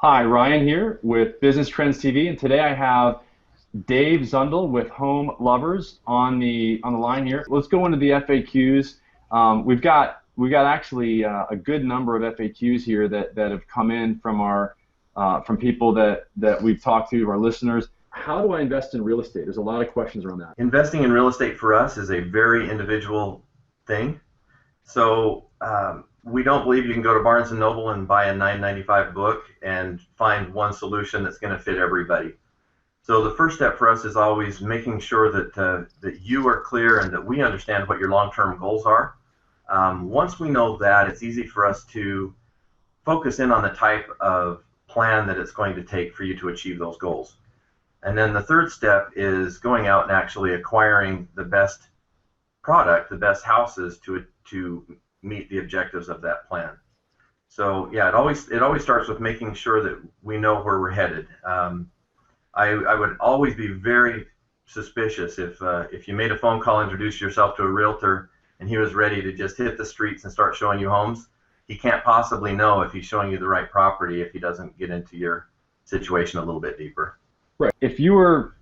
Hi, Ryan here with Business Trends TV, and today I have Dave Zundel with Home Lovers on the line here. Let's go into the FAQs. We've got actually a good number of FAQs here that have come in from our from people that we've talked to, our listeners. How do I invest in real estate? There's a lot of questions around that. Investing in real estate for us is a very individual thing. So we don't believe you can go to Barnes& Noble and buy a $9.95 book and find one solution that's going to fit everybody. So the first step for us is always making sure that you are clear and that we understand what your long-term goals are. Once we know that, it's easy for us to focus in on the type of plan that it's going to take for you to achieve those goals. And then the third step is going out and actually acquiring the best product, the best houses to meet the objectives of that plan. So yeah, it always starts with making sure that we know where we're headed. I would always be very suspicious if you made a phone call, introduced yourself to a realtor, and he was ready to just hit the streets and start showing you homes. He can't possibly know if he's showing you the right property if he doesn't get into your situation a little bit deeper. Right. If you were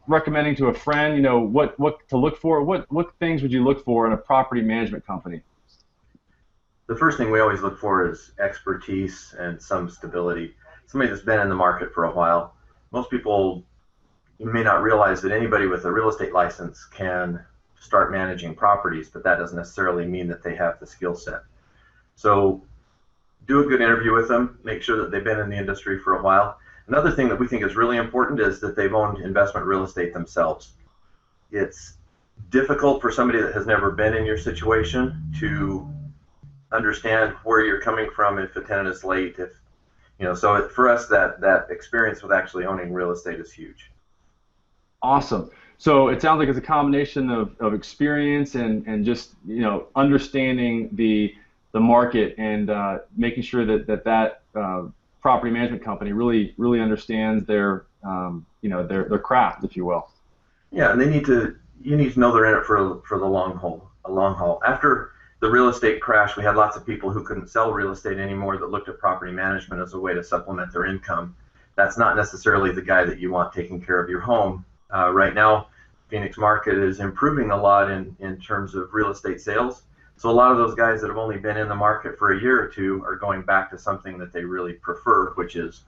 recommending to a friend, what to look for, what things would you look for in a property management company? The first thing we always look for is expertise and some stability. Somebody that's been in the market for a while. Most people, you may not realize that anybody with a real estate license can start managing properties, but that doesn't necessarily mean that they have the skill set. So do a good interview with them, make sure that they've been in the industry for a while. Another thing that we think is really important is that they've owned investment real estate themselves. It's difficult for somebody that has never been in your situation to understand where you're coming from if a tenant is late. So for us, that experience with actually owning real estate is huge. Awesome. So it sounds like it's a combination of experience and just understanding the market and making sure that property management company really understands their craft, if you will. Yeah, and you need to know they're in it for the long haul. After the real estate crash, we had lots of people who couldn't sell real estate anymore that looked at property management as a way to supplement their income. That's not necessarily the guy that you want taking care of your home. Right now, Phoenix market is improving a lot in terms of real estate sales. So a lot of those guys that have only been in the market for a year or two are going back to something that they really prefer, which is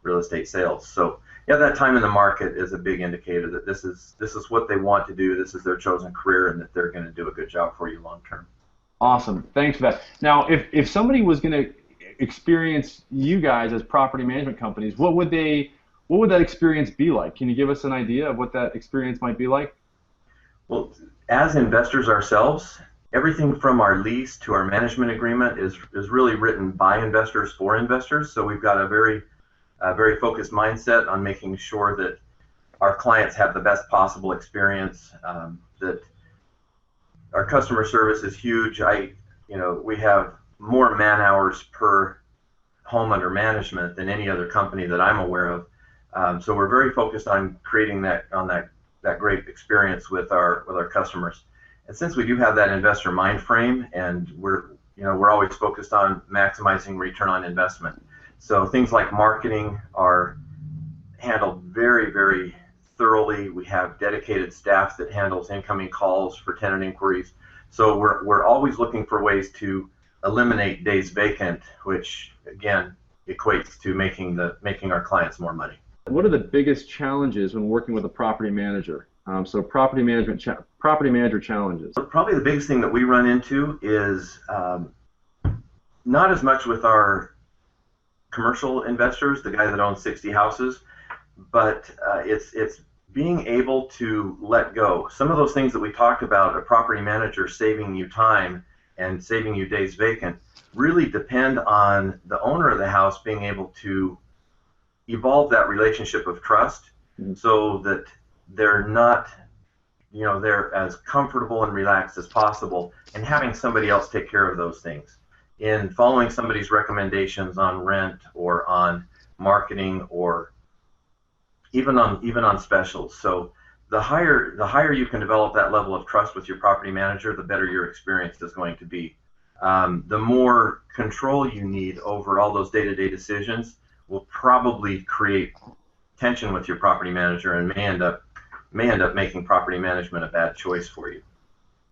real estate sales. So yeah, that time in the market is a big indicator that this is what they want to do, this is their chosen career, and that they're going to do a good job for you long term. Awesome. Thanks for that. Now, if somebody was going to experience you guys as property management companies, what would that experience be like? Can you give us an idea of what that experience might be like? Well, as investors ourselves, everything from our lease to our management agreement is really written by investors for investors. So we've got a very focused mindset on making sure that our clients have the best possible experience, that our customer service is huge. We have more man hours per home under management than any other company that I'm aware of. So we're very focused on creating that great experience with our customers. And since we do have that investor mind frame, and we're always focused on maximizing return on investment. So things like marketing are handled very, very thoroughly. We have dedicated staff that handles incoming calls for tenant inquiries. So we're always looking for ways to eliminate days vacant, which again equates to making our clients more money. What are the biggest challenges when working with a property manager? So property manager challenges. Probably the biggest thing that we run into is not as much with our commercial investors, the guy that owns 60 houses, but it's being able to let go. Some of those things that we talked about, a property manager saving you time and saving you days vacant, really depend on the owner of the house being able to evolve that relationship of trust so that they're not, they're as comfortable and relaxed as possible, and having somebody else take care of those things. In following somebody's recommendations on rent or on marketing or even on specials. So the higher you can develop that level of trust with your property manager, the better your experience is going to be. The more control you need over all those day-to-day decisions will probably create tension with your property manager and may end up making property management a bad choice for you.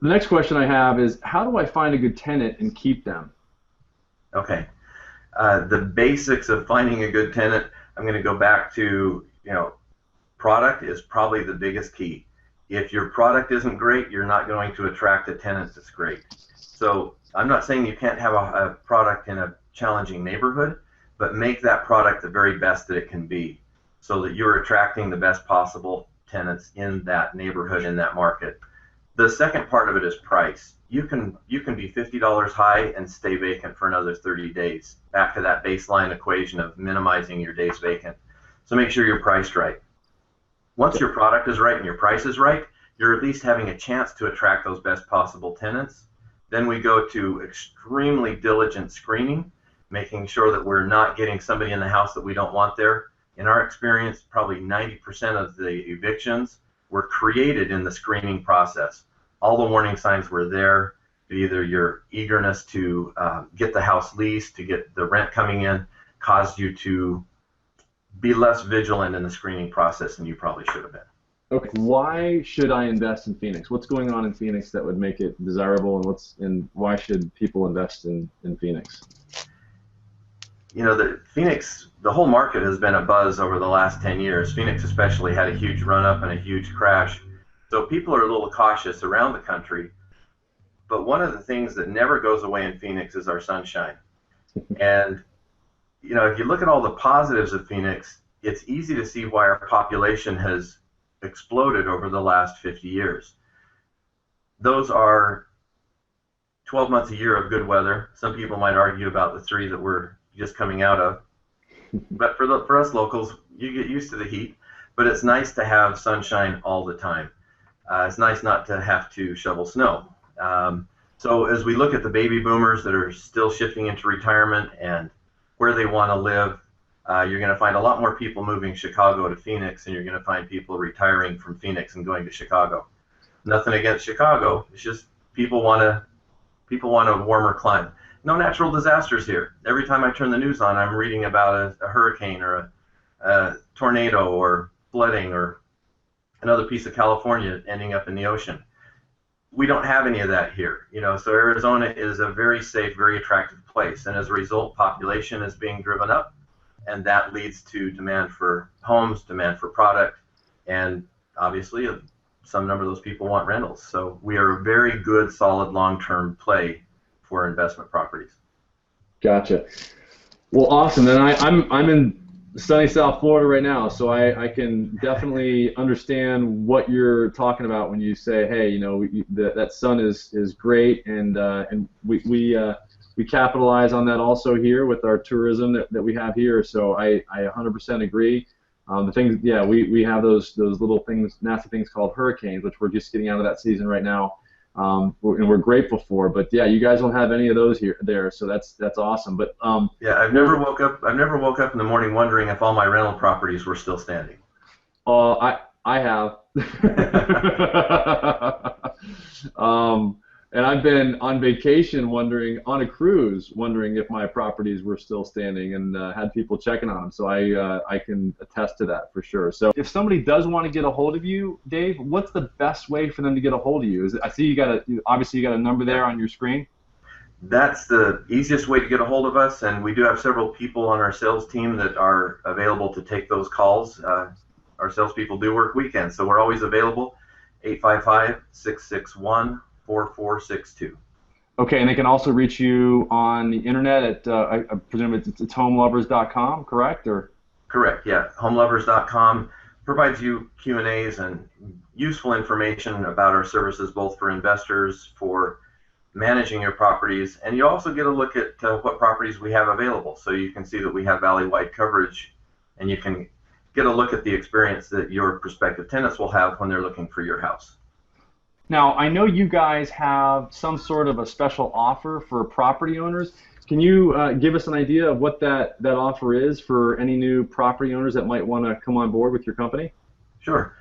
The next question I have is, how do I find a good tenant and keep them? Okay. The basics of finding a good tenant, I'm going to go back to, product is probably the biggest key. If your product isn't great, you're not going to attract a tenant that's great. So I'm not saying you can't have a product in a challenging neighborhood, but make that product the very best that it can be so that you're attracting the best possible tenants in that neighborhood, in that market. The second part of it is price. You can be $50 high and stay vacant for another 30 days. Back to that baseline equation of minimizing your days vacant. So make sure you're priced right. Once your product is right and your price is right, you're at least having a chance to attract those best possible tenants. Then we go to extremely diligent screening, making sure that we're not getting somebody in the house that we don't want there. In our experience, probably 90% of the evictions were created in the screening process. All the warning signs were there. Either your eagerness to get the house leased, to get the rent coming in, caused you to be less vigilant in the screening process than you probably should have been. Okay, why should I invest in Phoenix? What's going on in Phoenix that would make it desirable, and why should people invest in Phoenix? The whole market has been a buzz over the last 10 years. Phoenix especially had a huge run-up and a huge crash. So people are a little cautious around the country. But one of the things that never goes away in Phoenix is our sunshine. And, if you look at all the positives of Phoenix, it's easy to see why our population has exploded over the last 50 years. Those are 12 months a year of good weather. Some people might argue about the 3 that we're just coming out of. But for us locals, you get used to the heat, but it's nice to have sunshine all the time. It's nice not to have to shovel snow. So as we look at the baby boomers that are still shifting into retirement and where they want to live, you're going to find a lot more people moving Chicago to Phoenix, and you're going to find people retiring from Phoenix and going to Chicago. Nothing against Chicago. It's just people want a warmer climate. No natural disasters here. Every time I turn the news on, I'm reading about a hurricane or a tornado or flooding or another piece of California ending up in the ocean. We don't have any of that here. So Arizona is a very safe, very attractive place, and as a result, population is being driven up, and that leads to demand for homes, demand for product, and obviously some number of those people want rentals. So we are a very good, solid, long-term play for investment properties. Gotcha. Well, awesome. And I'm in sunny South Florida right now, so I can definitely understand what you're talking about when you say, hey, that sun is great, and we capitalize on that also here with our tourism that we have here. So I 100% agree. The things, yeah, we have those little things, nasty things called hurricanes, which we're just getting out of that season right now. And we're grateful for, but yeah, you guys don't have any of those there, so that's awesome. But yeah, I've never woke up in the morning wondering if all my rental properties were still standing. I have. And I've been on vacation on a cruise, wondering if my properties were still standing, and had people checking on them. So I can attest to that for sure. So if somebody does want to get a hold of you, Dave, what's the best way for them to get a hold of you? I see obviously you got a number there on your screen. That's the easiest way to get a hold of us, and we do have several people on our sales team that are available to take those calls. Our salespeople do work weekends, so we're always available. 855-661-4462. Okay, and they can also reach you on the internet at, I presume it's HomeLovers.com, correct? Or? Correct, yeah. HomeLovers.com provides you Q&As and useful information about our services, both for investors, for managing your properties, and you also get a look at what properties we have available. So you can see that we have valley-wide coverage, and you can get a look at the experience that your prospective tenants will have when they're looking for your house. Now, I know you guys have some sort of a special offer for property owners. Can you give us an idea of what that offer is for any new property owners that might want to come on board with your company? Sure.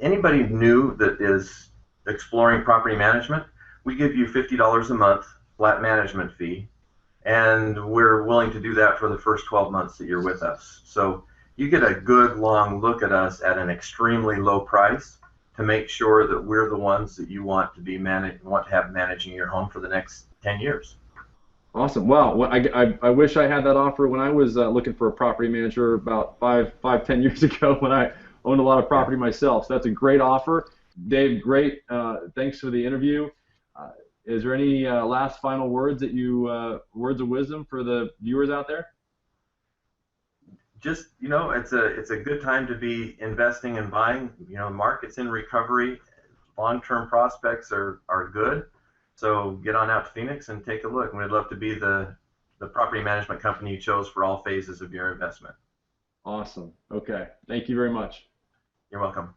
Anybody new that is exploring property management, we give you $50 a month flat management fee, and we're willing to do that for the first 12 months that you're with us. So you get a good long look at us at an extremely low price to make sure that we're the ones that you want to have managing your home for the next 10 years. Awesome. Wow. Well, I wish I had that offer when I was looking for a property manager about 10 years ago when I owned a lot of Yeah. property myself. So that's a great offer. Dave, great. Thanks for the interview. Uh, is there any last final words words of wisdom for the viewers out there? Just, it's a good time to be investing and buying. Market's in recovery. Long-term prospects are good. So get on out to Phoenix and take a look. And we'd love to be the property management company you chose for all phases of your investment. Awesome. Okay. Thank you very much. You're welcome.